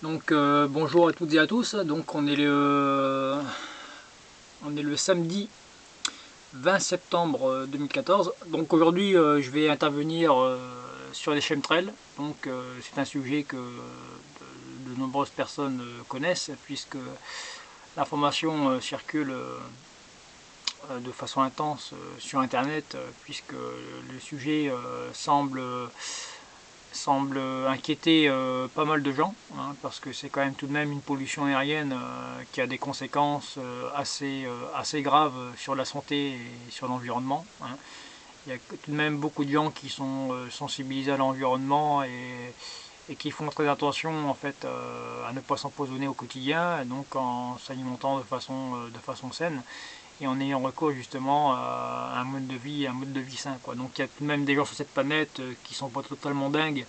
Donc bonjour à toutes et à tous. Donc on est le samedi 20 septembre 2014. Donc aujourd'hui je vais intervenir sur les chemtrails. Donc c'est un sujet que de nombreuses personnes connaissent puisque l'information circule de façon intense sur internet puisque le sujet semble inquiéter pas mal de gens, hein, parce que c'est quand même tout de même une pollution aérienne qui a des conséquences assez graves sur la santé et sur l'environnement, hein. Il y a tout de même beaucoup de gens qui sont sensibilisés à l'environnement et qui font très attention en fait à ne pas s'empoisonner au quotidien, et donc en s'alimentant de façon saine et en ayant recours justement à un mode de vie sain, quoi. Donc il y a tout de même des gens sur cette planète qui sont pas totalement dingues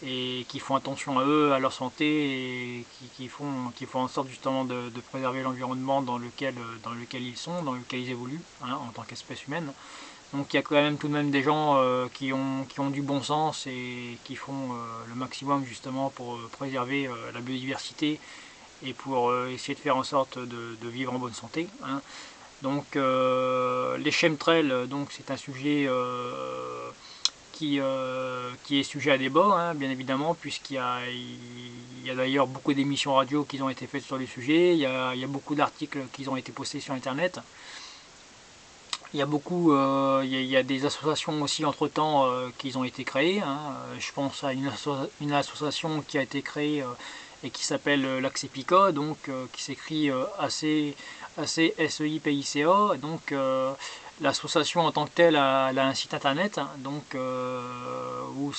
et qui font attention à eux, à leur santé et qui font en sorte justement de préserver l'environnement dans lequel ils sont, dans lequel ils évoluent, hein, en tant qu'espèce humaine. Donc il y a quand même tout de même des gens qui ont du bon sens et qui font le maximum justement pour préserver la biodiversité et pour essayer de faire en sorte de vivre en bonne santé, hein. Donc les chemtrails, donc c'est un sujet qui est sujet à débat, hein, bien évidemment, il y a d'ailleurs beaucoup d'émissions radio qui ont été faites sur le sujet, il y a beaucoup d'articles qui ont été postés sur internet. Il y a des associations aussi entre-temps qui ont été créées, hein. Je pense à une association qui a été créée et qui s'appelle l'Axepica, donc qui s'écrit ACSEIPICA. Donc l'association en tant que telle elle a un site internet, hein, donc où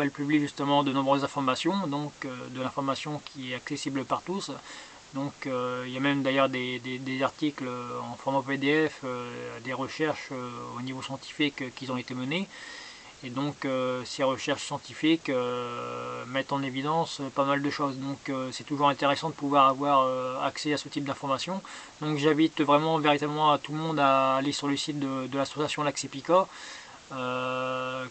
elle publie justement de nombreuses informations, donc de l'information qui est accessible par tous. Donc il y a même d'ailleurs des articles en format PDF, des recherches au niveau scientifique qui ont été menées. Et donc ces recherches scientifiques mettent en évidence pas mal de choses. Donc c'est toujours intéressant de pouvoir avoir accès à ce type d'informations. Donc j'invite vraiment véritablement à tout le monde à aller sur le site de l'association Laxepica,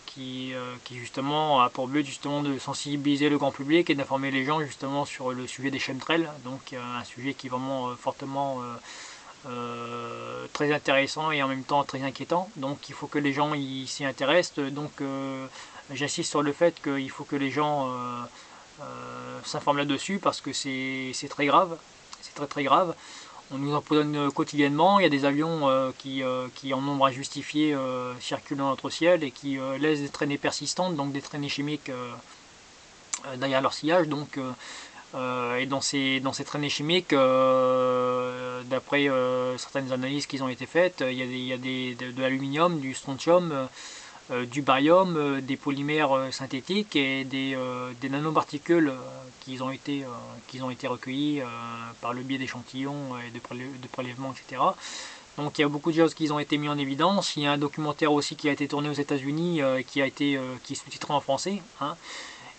qui justement a pour but justement de sensibiliser le grand public et d'informer les gens justement sur le sujet des chemtrails, donc un sujet qui est vraiment fortement très intéressant et en même temps très inquiétant. Donc il faut que les gens s'y intéressent. Donc j'insiste sur le fait qu'il faut que les gens s'informent là-dessus parce que c'est très grave, c'est très grave. On nous empoisonne quotidiennement, il y a des avions qui en nombre injustifié circulent dans notre ciel et qui laissent des traînées persistantes, donc des traînées chimiques derrière leur sillage. Donc, et dans ces traînées chimiques, d'après certaines analyses qui ont été faites, il y a de l'aluminium, du strontium, du barium, des polymères synthétiques et des nanoparticules qui ont été recueillis par le biais d'échantillons et de prélèvements, etc. Donc il y a beaucoup de choses qui ont été mis en évidence. Il y a un documentaire aussi qui a été tourné aux États-Unis qui est sous-titré en français, hein.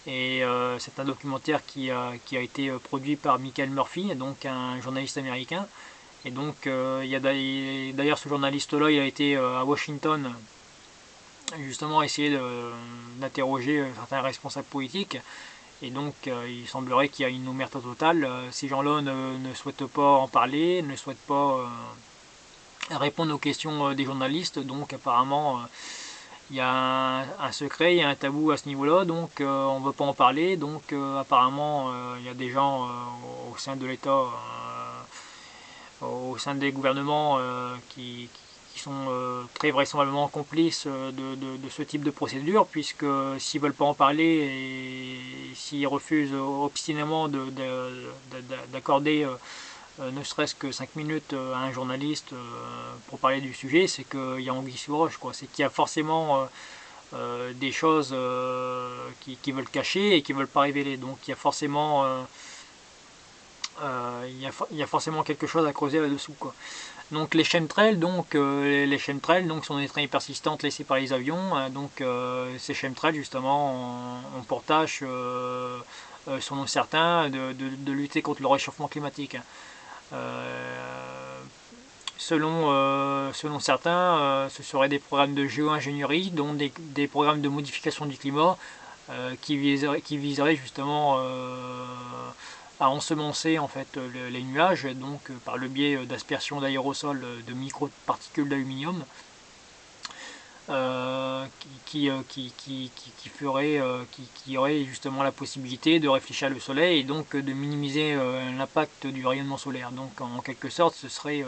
Et c'est un documentaire qui a été produit par Michael Murphy, donc un journaliste américain. Et donc il y a d'ailleurs ce journaliste-là, il a été à Washington justement essayer d'interroger certains responsables politiques. Et donc il semblerait qu'il y a une omerta totale. Ces gens-là ne souhaitent pas en parler, ne souhaitent pas répondre aux questions des journalistes. Donc apparemment il y a un secret, il y a un tabou à ce niveau-là, donc on ne veut pas en parler. Donc apparemment il y a des gens au sein de l'État, au sein des gouvernements qui sont très vraisemblablement complices de ce type de procédure, puisque s'ils ne veulent pas en parler et s'ils refusent obstinément d'accorder ne serait-ce que 5 minutes à un journaliste pour parler du sujet, c'est qu'il y a anguille sous roche, quoi. C'est qu'il y a forcément des choses qui veulent cacher et qui ne veulent pas révéler. Donc il y a forcément il y a forcément quelque chose à creuser là-dessous, quoi. Donc les chemtrails, donc sont des traînées persistantes laissées par les avions, hein. Donc ces chemtrails justement ont pour tâche, selon certains, de lutter contre le réchauffement climatique. Selon certains, ce seraient des programmes de géo-ingénierie, dont des programmes de modification du climat qui viseraient justement à ensemencer en fait les nuages, donc par le biais d'aspersion d'aérosols de microparticules d'aluminium, qui aurait justement la possibilité de réfléchir le soleil et donc de minimiser l'impact du rayonnement solaire. Donc en quelque sorte ce serait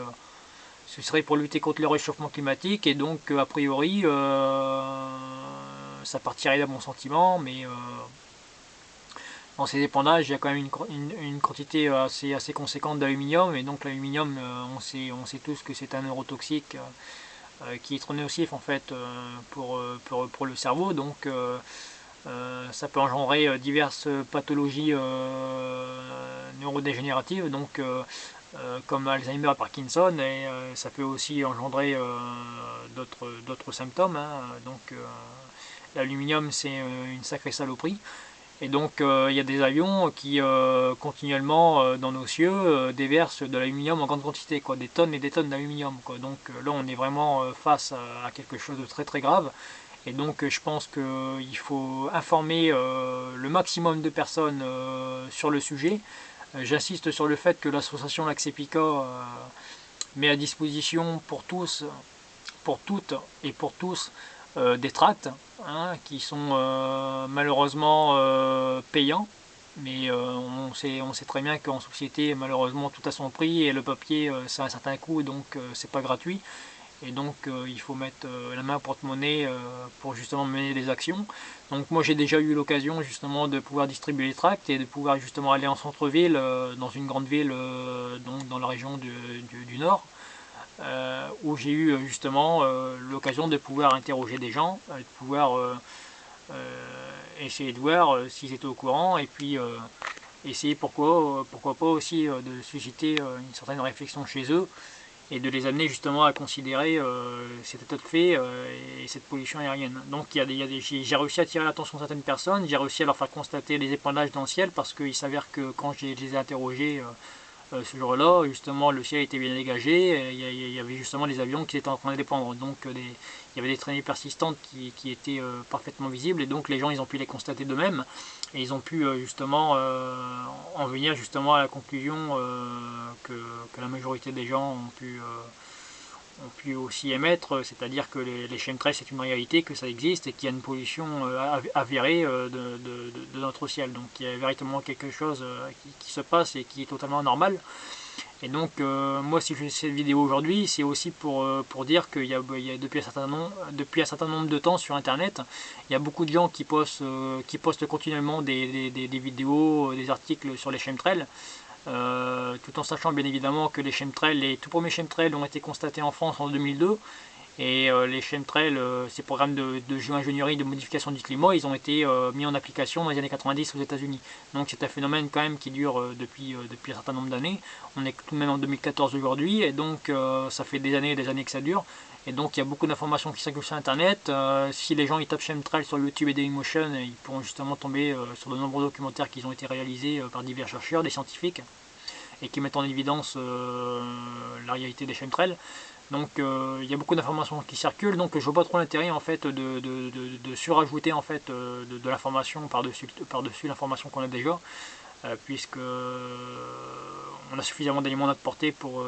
pour lutter contre le réchauffement climatique, et donc a priori ça partirait d'un bon sentiment, mais dans ces épandages il y a quand même une quantité assez conséquente d'aluminium, et donc l'aluminium on sait tous que c'est un neurotoxique qui est trop nocif en fait pour le cerveau, donc ça peut engendrer diverses pathologies neurodégénératives, donc comme Alzheimer et Parkinson, et ça peut aussi engendrer d'autres symptômes, hein. Donc l'aluminium c'est une sacrée saloperie. Et donc il y a des avions qui continuellement dans nos cieux déversent de l'aluminium en grande quantité, quoi, des tonnes et des tonnes d'aluminium, quoi. Donc là on est vraiment face à quelque chose de très très grave. Et donc je pense qu'il faut informer le maximum de personnes sur le sujet. J'insiste sur le fait que l'association Laxepica met à disposition pour tous, pour toutes et pour tous des tracts, hein, qui sont malheureusement payants, mais on sait très bien qu'en société malheureusement tout a son prix, et le papier ça a un certain coût, donc c'est pas gratuit, et donc il faut mettre la main au porte-monnaie pour justement mener des actions. Donc moi j'ai déjà eu l'occasion justement de pouvoir distribuer les tracts et de pouvoir justement aller en centre-ville, dans une grande ville, donc dans la région du Nord, où j'ai eu justement l'occasion de pouvoir interroger des gens, de pouvoir essayer de voir s'ils étaient au courant, et puis essayer pourquoi pas aussi de susciter une certaine réflexion chez eux, et de les amener justement à considérer cet état de fait et cette pollution aérienne. Donc j'ai réussi à attirer l'attention de certaines personnes, j'ai réussi à leur faire constater les épandages dans le ciel, parce qu'il s'avère que quand je les ai interrogés ce jour-là, justement, le ciel était bien dégagé, il y avait justement des avions qui étaient en train de dépendre, donc il y avait des traînées persistantes qui étaient parfaitement visibles, et donc les gens ils ont pu les constater d'eux-mêmes, et ils ont pu justement en venir justement à la conclusion que la majorité des gens ont pu aussi émettre, c'est-à-dire que les chemtrails c'est une réalité, que ça existe, et qu'il y a une pollution avérée de notre ciel. Donc il y a véritablement quelque chose qui se passe et qui est totalement normal. Et donc moi si je fais cette vidéo aujourd'hui, c'est aussi pour dire qu'il y a depuis un certain nombre de temps sur internet, il y a beaucoup de gens qui postent continuellement des vidéos, des articles sur les chemtrails, tout en sachant bien évidemment que les tout premiers chemtrails ont été constatés en France en 2002, et les chemtrails, ces programmes de géo-ingénierie, de modification du climat, ils ont été mis en application dans les années 90 aux États-Unis. Donc c'est un phénomène quand même qui dure depuis un certain nombre d'années. On est tout de même en 2014 aujourd'hui, et donc ça fait des années et des années que ça dure. Et donc il y a beaucoup d'informations qui circulent sur internet. Si les gens ils tapent chemtrail sur YouTube et Dailymotion, ils pourront justement tomber sur de nombreux documentaires qui ont été réalisés par divers chercheurs, des scientifiques, et qui mettent en évidence la réalité des chemtrails. Donc il y a beaucoup d'informations qui circulent, donc je vois pas trop l'intérêt en fait de surajouter en fait de l'information par-dessus l'information qu'on a déjà, puisque on a suffisamment d'éléments à notre portée pour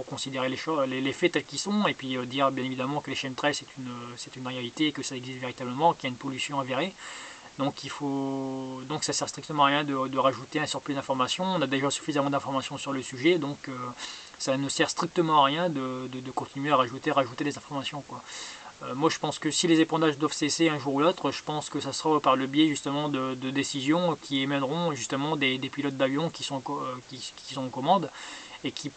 considérer les faits tels qu'ils sont, et puis dire bien évidemment que les chemtrails c'est une réalité, que ça existe véritablement, qu'il y a une pollution avérée. Donc ça sert strictement à rien de rajouter un surplus d'informations. On a déjà suffisamment d'informations sur le sujet, donc ça ne sert strictement à rien de continuer à rajouter des informations, quoi. Moi je pense que si les épandages doivent cesser un jour ou l'autre, je pense que ça sera par le biais justement de décisions qui émèneront justement des pilotes d'avion qui sont aux commandes, et qui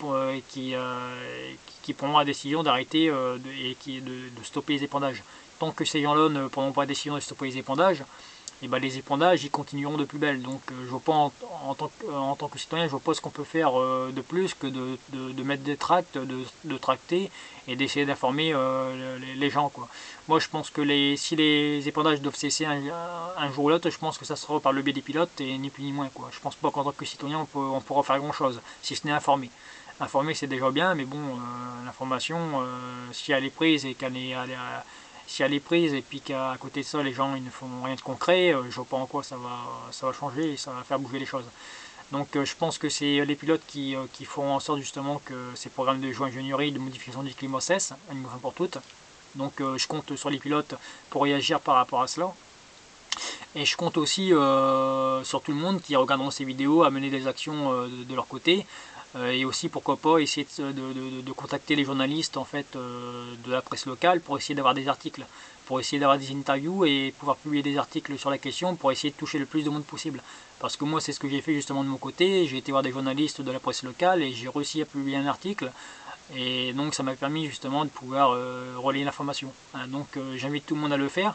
prendront la décision d'arrêter de stopper les épandages. Tant que ces gens-là ne prendront pas la décision de stopper les épandages, et ben les épandages ils continueront de plus belle. Donc je vois pas en tant que citoyen, je vois pas ce qu'on peut faire de plus que de mettre des tracts, de tracter, et d'essayer d'informer les gens, quoi. Moi je pense que si les épandages doivent cesser un jour ou l'autre, je pense que ça sera par le biais des pilotes, et ni plus ni moins, quoi. Je pense pas qu'en tant que citoyen on pourra faire grand chose, si ce n'est informer. Informer c'est déjà bien, mais bon, l'information, si elle est prise et si elle est prise, et puis qu'à côté de ça les gens ils ne font rien de concret, je vois pas en quoi ça va changer et ça va faire bouger les choses. Donc je pense que c'est les pilotes qui feront en sorte justement que ces programmes de géo-ingénierie, de modification du climat cessent, une fois pour toutes. Donc je compte sur les pilotes pour réagir par rapport à cela. Et je compte aussi sur tout le monde qui regarderont ces vidéos à mener des actions de leur côté. Et aussi pourquoi pas essayer de contacter les journalistes en fait, de la presse locale pour essayer d'avoir des articles, pour essayer d'avoir des interviews et pouvoir publier des articles sur la question pour essayer de toucher le plus de monde possible. Parce que moi c'est ce que j'ai fait justement de mon côté, j'ai été voir des journalistes de la presse locale et j'ai réussi à publier un article. Et donc ça m'a permis justement de pouvoir relayer l'information. Hein, donc j'invite tout le monde à le faire.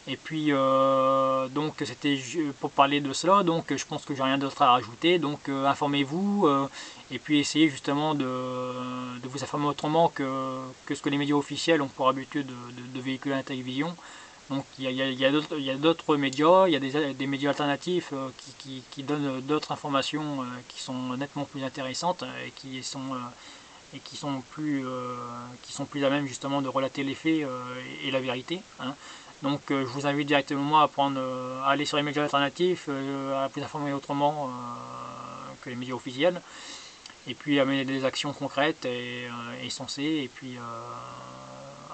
Et puis donc c'était pour parler de cela, donc je pense que j'ai rien d'autre à rajouter, donc informez-vous et puis essayez justement de vous informer autrement que ce que les médias officiels ont pour habitude de véhiculer à la télévision. Donc il y a d'autres médias, il y a des médias alternatifs qui donnent d'autres informations qui sont nettement plus intéressantes et qui sont plus à même justement de relater les faits et la vérité. Hein. Donc je vous invite directement à aller sur les médias alternatifs, à vous informer autrement que les médias officiels, et puis à mener des actions concrètes et sensées, et puis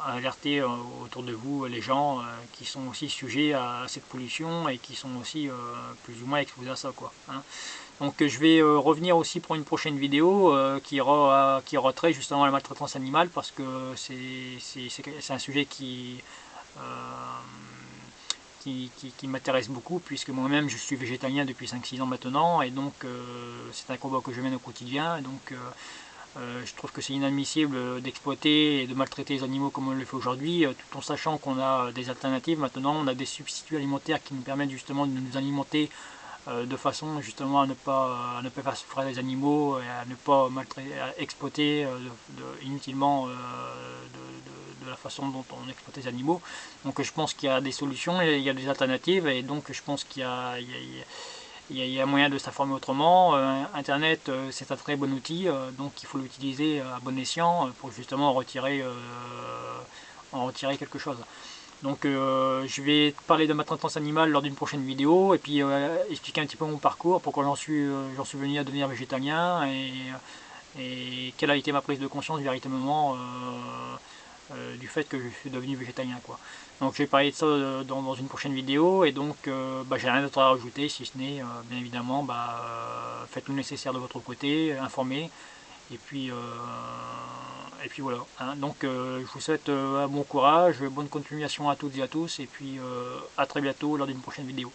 à alerter autour de vous les gens qui sont aussi sujets à cette pollution et qui sont aussi plus ou moins exposés à ça, quoi. Hein. Donc je vais revenir aussi pour une prochaine vidéo qui aura trait justement à la maltraitance animale, parce que c'est un sujet euh, qui m'intéresse beaucoup, puisque moi-même je suis végétalien depuis 5-6 ans maintenant, et donc c'est un combat que je mène au quotidien, et donc je trouve que c'est inadmissible d'exploiter et de maltraiter les animaux comme on le fait aujourd'hui, tout en sachant qu'on a des alternatives maintenant, on a des substituts alimentaires qui nous permettent justement de nous alimenter de façon justement à ne pas faire souffrir les animaux et à ne pas exploiter inutilement de la façon dont on exploite les animaux. Donc je pense qu'il y a des solutions, il y a des alternatives, et donc je pense qu'il y a moyen de s'informer autrement. Internet c'est un très bon outil, donc il faut l'utiliser à bon escient pour justement en retirer quelque chose. Donc je vais parler de ma maltraitance animale lors d'une prochaine vidéo, et puis expliquer un petit peu mon parcours, pourquoi j'en suis venu à devenir végétalien, et quelle a été ma prise de conscience véritablement du fait que je suis devenu végétalien, quoi. Donc je vais parler de ça dans une prochaine vidéo, et donc j'ai rien d'autre à rajouter, si ce n'est bien évidemment faites le nécessaire de votre côté, informez, et puis voilà. Hein. Donc je vous souhaite bon courage, bonne continuation à toutes et à tous, et puis à très bientôt lors d'une prochaine vidéo.